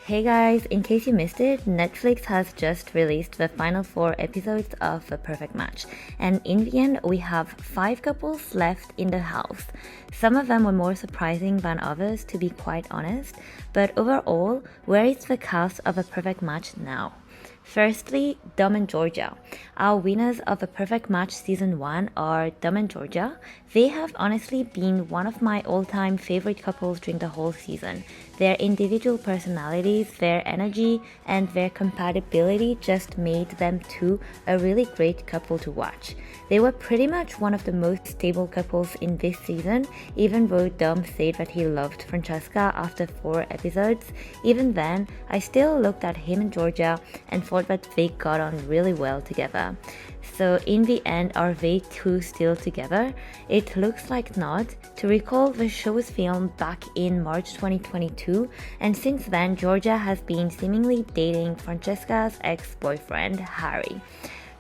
Hey guys, in case you missed it, Netflix has just released the final 4 episodes of The Perfect Match, and in the end we have 5 couples left in the house. Some of them were more surprising than others, to be quite honest, but overall, where is the cast of A Perfect Match now? Firstly, Dom and Georgia. Our winners of The Perfect Match Season 1 are Dom and Georgia. They have honestly been one of my all-time favorite couples during the whole season. Their individual personalities, their energy, and their compatibility just made them two a really great couple to watch. They were pretty much one of the most stable couples in this season, even though Dom said that he loved Francesca after 4 episodes. Even then, I still looked at him and Georgia and thought that they got on really well together. So in the end, are they two still together? It looks like not. To recall, the show was filmed back in March 2022, and since then, Georgia has been seemingly dating Francesca's ex-boyfriend, Harry.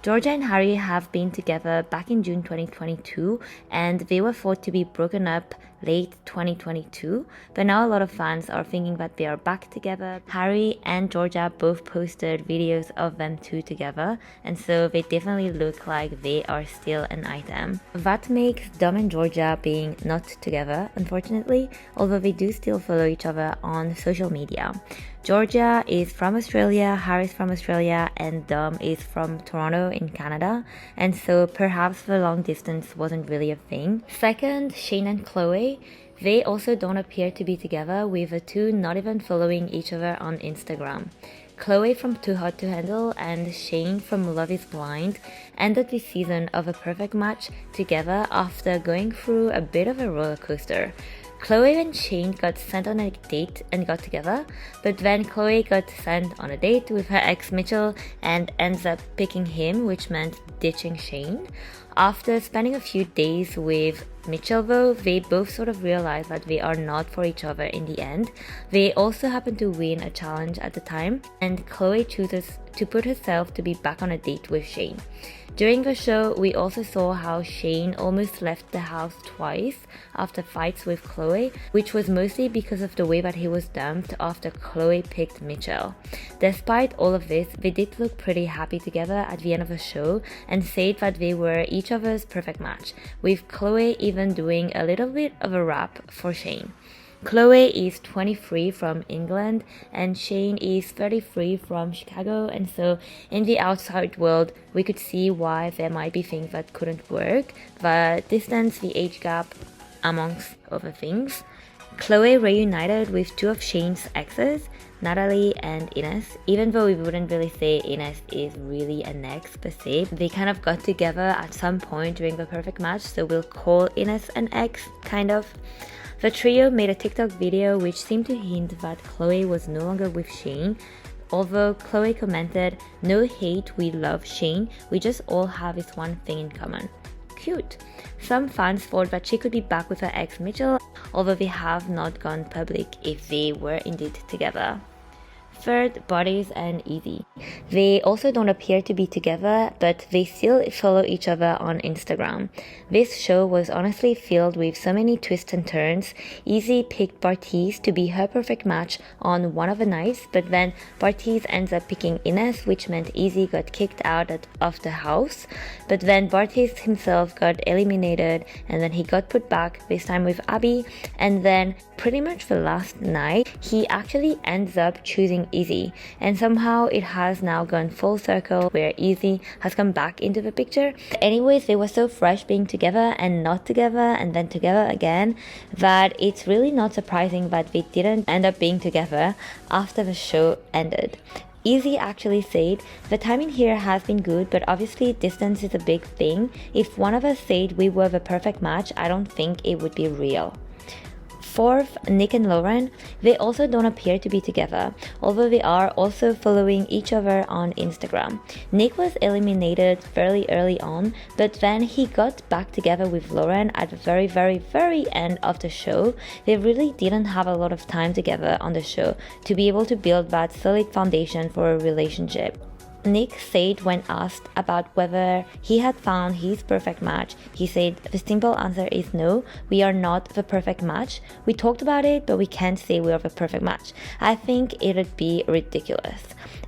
Georgia and Harry have been together back in June 2022, and they were thought to be broken up late 2022, but now a lot of fans are thinking that they are back together. Harry and Georgia both posted videos of them two together, and so they definitely look like they are still an item. That makes Dom and Georgia being not together, unfortunately, although they do still follow each other on social media. Georgia is from Australia, Harry's from Australia, and Dom is from Toronto in Canada, and so perhaps the long distance wasn't really a thing. Second, Shayne and Chloe. They also don't appear to be together, with the two not even following each other on Instagram. Chloe from Too Hot to Handle and Shayne from Love is Blind ended this season of A Perfect Match together after going through a bit of a roller coaster. Chloe and Shayne got sent on a date and got together, but then Chloe got sent on a date with her ex Mitchell and ends up picking him, which meant ditching Shayne. After spending a few days with Mitchell though, they both sort of realized that they are not for each other in the end. They also happen to win a challenge at the time, and Chloe chooses to put herself to be back on a date with Shayne. During the show, we also saw how Shayne almost left the house twice after fights with Chloe, which was mostly because of the way that he was dumped after Chloe picked Mitchell. Despite all of this, they did look pretty happy together at the end of the show and said that they were each other's perfect match, with Chloe even doing a little bit of a rap for Shayne. Chloe is 23 from England and Shayne is 33 from Chicago, and so in the outside world we could see why there might be things that couldn't work, the distance, the age gap, amongst other things. Chloe reunited with 2 of Shayne's exes, Natalie and Ines. Even though we wouldn't really say Ines is really an ex per se, they kind of got together at some point during The Perfect Match, so we'll call Ines an ex, kind of. The trio made a TikTok video which seemed to hint that Chloe was no longer with Shayne, although Chloe commented, "No hate, we love Shayne, we just all have this one thing in common." Cute. Some fans thought that she could be back with her ex Mitchell, although they have not gone public if they were indeed together. Third, Bartise and Izzy. They also don't appear to be together, but they still follow each other on Instagram. This show was honestly filled with so many twists and turns. Izzy picked Bartise to be her perfect match on one of the nights, but then Bartise ends up picking Ines, which meant Izzy got kicked out of the house. But then Bartise himself got eliminated, and then he got put back, this time with Abby, and then pretty much the last night, he actually ends up choosing Izzy, and somehow it has now gone full circle where Izzy has come back into the picture. Anyways, they were so fresh being together and not together and then together again that it's really not surprising that they didn't end up being together after the show ended. Izzy actually said, "The timing here has been good, but obviously distance is a big thing. If one of us said we were the perfect match, I don't think it would be real." Fourth, Nick and Lauren. They also don't appear to be together, although they are also following each other on Instagram. Nick was eliminated fairly early on, but then he got back together with Lauren at the very end of the show. They really didn't have a lot of time together on the show to be able to build that solid foundation for a relationship. Nick said when asked about whether he had found his perfect match, he said, the simple answer is no, we are not the perfect match. We talked about it, but we can't say we are the perfect match. I think it'd be ridiculous.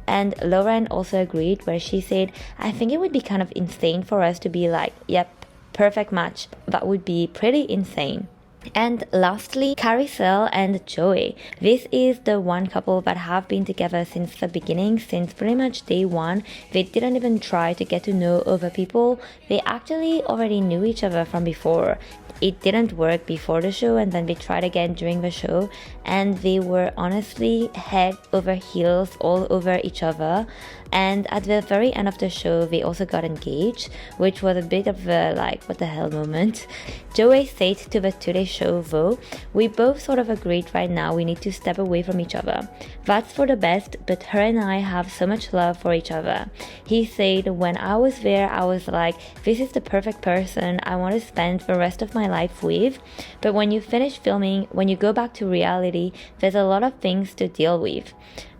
And Lauren also agreed, where she said, I think it would be kind of insane for us to be like, yep, perfect match. That would be pretty insane. And lastly, Kariselle and Joey. This is the one couple that have been together since the beginning, since pretty much day one. They didn't even try to get to know other people. They actually already knew each other from before. It didn't work before the show, and then they tried again during the show, and they were honestly head over heels all over each other. And at the very end of the show, they also got engaged, which was a bit of a like, what the hell moment. Joey said to the Today Show though, we both sort of agreed right now we need to step away from each other. That's for the best, but her and I have so much love for each other. He said, when I was there, I was like, this is the perfect person I want to spend the rest of my life with. But when you finish filming, when you go back to reality, there's a lot of things to deal with.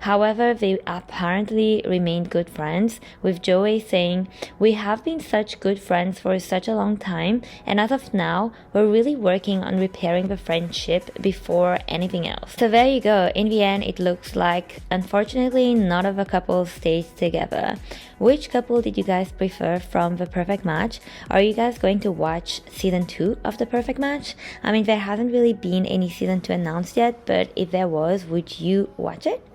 However, they apparently remained good friends, with Joey saying, we have been such good friends for such a long time, and as of now, we're really working on repairing the friendship before anything else. So there you go. In the end, it looks like, unfortunately, none of the couples stayed together. Which couple did you guys prefer from The Perfect Match? Are you guys going to watch season 2 of The Perfect Match? I mean, there hasn't really been any season 2 announced yet, but if there was, would you watch it?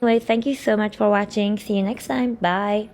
Anyway, thank you so much for watching. See you next time. Bye.